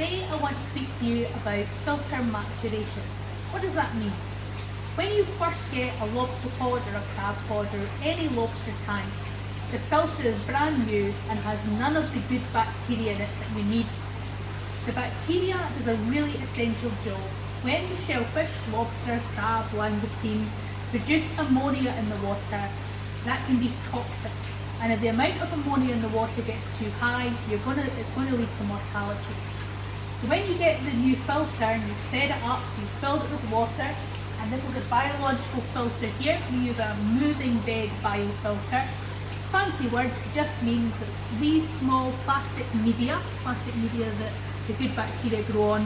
Today I want to speak to you about filter maturation. What does that mean? When you first get a lobster pod or a crab pod or any lobster tank, the filter is brand new and has none of the good bacteria in it that you need. The bacteria is a really essential job. When the shellfish, lobster, crab, langoustine produce ammonia in the water, that can be toxic. And if the amount of ammonia in the water gets too high, it's going to lead to mortalities. So when you get the new filter and you've set it up, so you've filled it with water, and this is a biological filter here, we use a moving bed biofilter. Fancy word, it just means that these small plastic media that the good bacteria grow on,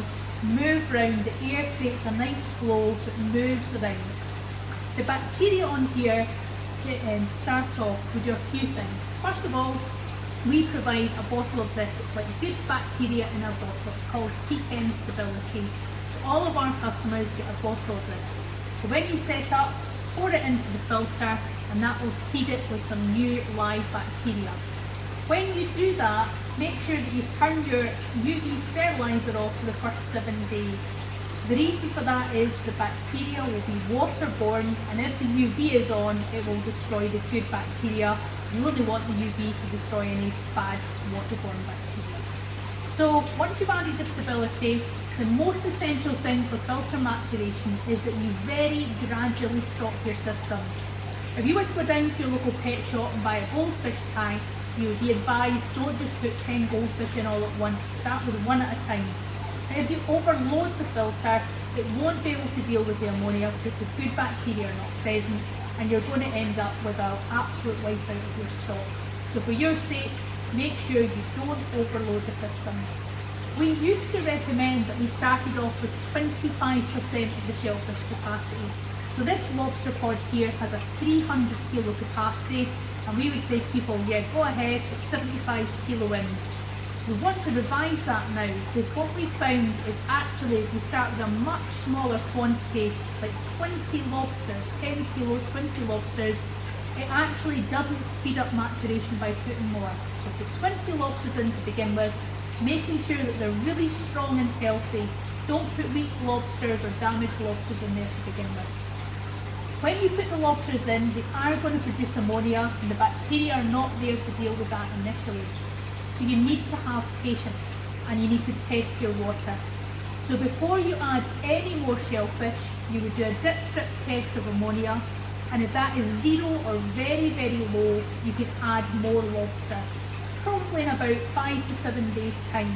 move around, the air creates a nice flow so it moves around. The bacteria on here, to start off, we do a few things. First of all, we provide a bottle of this. It's like good bacteria in a bottle. It's called C-Chem Stability. So all of our customers get a bottle of this. So when you set up, pour it into the filter and that will seed it with some new live bacteria. When you do that, make sure that you turn your UV sterilizer off for the first 7 days. The reason for that is the bacteria will be waterborne, and if the UV is on, it will destroy the good bacteria. You only want the UV to destroy any bad waterborne bacteria. So once you've added the stability, the most essential thing for filter maturation is that you very gradually stock your system. If you were to go down to your local pet shop and buy a goldfish tank, you would be advised don't just put 10 goldfish in all at once, start with one at a time. If you overload the filter, it won't be able to deal with the ammonia because the good bacteria are not present, and you're going to end up with an absolute wipeout of your stock. So for your sake, make sure you don't overload the system. We used to recommend that we started off with 25% of the shellfish capacity. So this lobster pod here has a 300 kilo capacity, and we would say to people, yeah, go ahead, put 75 kilo in. We want to revise that now because what we found is actually if you start with a much smaller quantity, like 20 lobsters, 10 kilo, 20 lobsters, it actually doesn't speed up maturation by putting more. So put 20 lobsters in to begin with, making sure that they're really strong and healthy. Don't put weak lobsters or damaged lobsters in there to begin with. When you put the lobsters in, they are going to produce ammonia and the bacteria are not there to deal with that initially. So you need to have patience and you need to test your water. So before you add any more shellfish, you would do a dip strip test of ammonia, and if that is 0 or very, very low, you can add more lobster, probably in about 5 to 7 days time.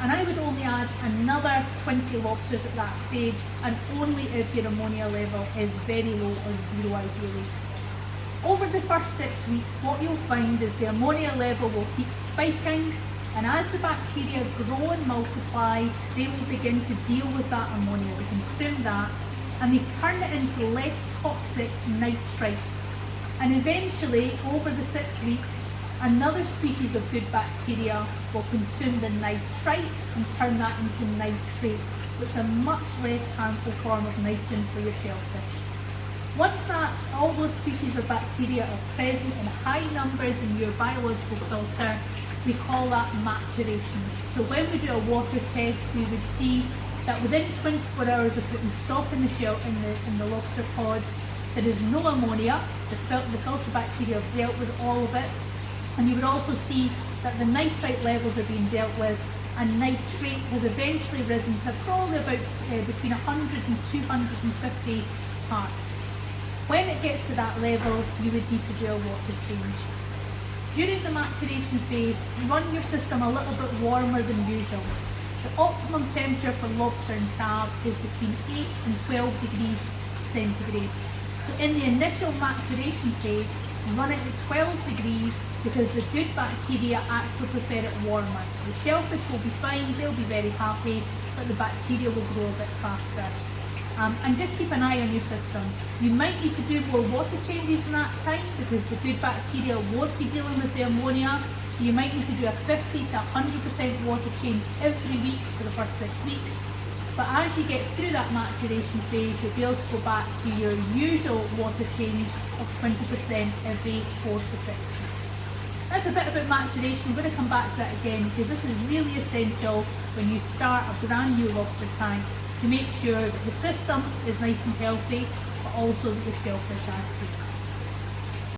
And I would only add another 20 lobsters at that stage, and only if your ammonia level is very low or 0 ideally. Over the first 6 weeks, what you'll find is the ammonia level will keep spiking, and as the bacteria grow and multiply, they will begin to deal with that ammonia, they consume that, and they turn it into less toxic nitrite. And eventually, over the 6 weeks, another species of good bacteria will consume the nitrite and turn that into nitrate, which is a much less harmful form of nitrogen for your shellfish. Once all those species of bacteria are present in high numbers in your biological filter, we call that maturation. So when we do a water test, we would see that within 24 hours of putting stock in the lobster pods, there is no ammonia, the filter bacteria have dealt with all of it, and you would also see that the nitrite levels are being dealt with, and nitrate has eventually risen to probably about between 100 and 250 parts. When it gets to that level, you would need to do a water change. During the maturation phase, run your system a little bit warmer than usual. The optimum temperature for lobster and crab is between 8 and 12 degrees centigrade. So in the initial maturation phase, run it at 12 degrees because the good bacteria actually prefer it warmer. So the shellfish will be fine, they'll be very happy, but the bacteria will grow a bit faster. And just keep an eye on your system. You might need to do more water changes in that time because the good bacteria won't be dealing with the ammonia. So you might need to do a 50 to 100% water change every week for the first 6 weeks. But as you get through that maturation phase, you'll be able to go back to your usual water change of 20% every 4 to 6 weeks. That's a bit about maturation. I'm going to come back to that again because this is really essential when you start a brand new lobster tank to make sure that the system is nice and healthy, but also that your shellfish are too.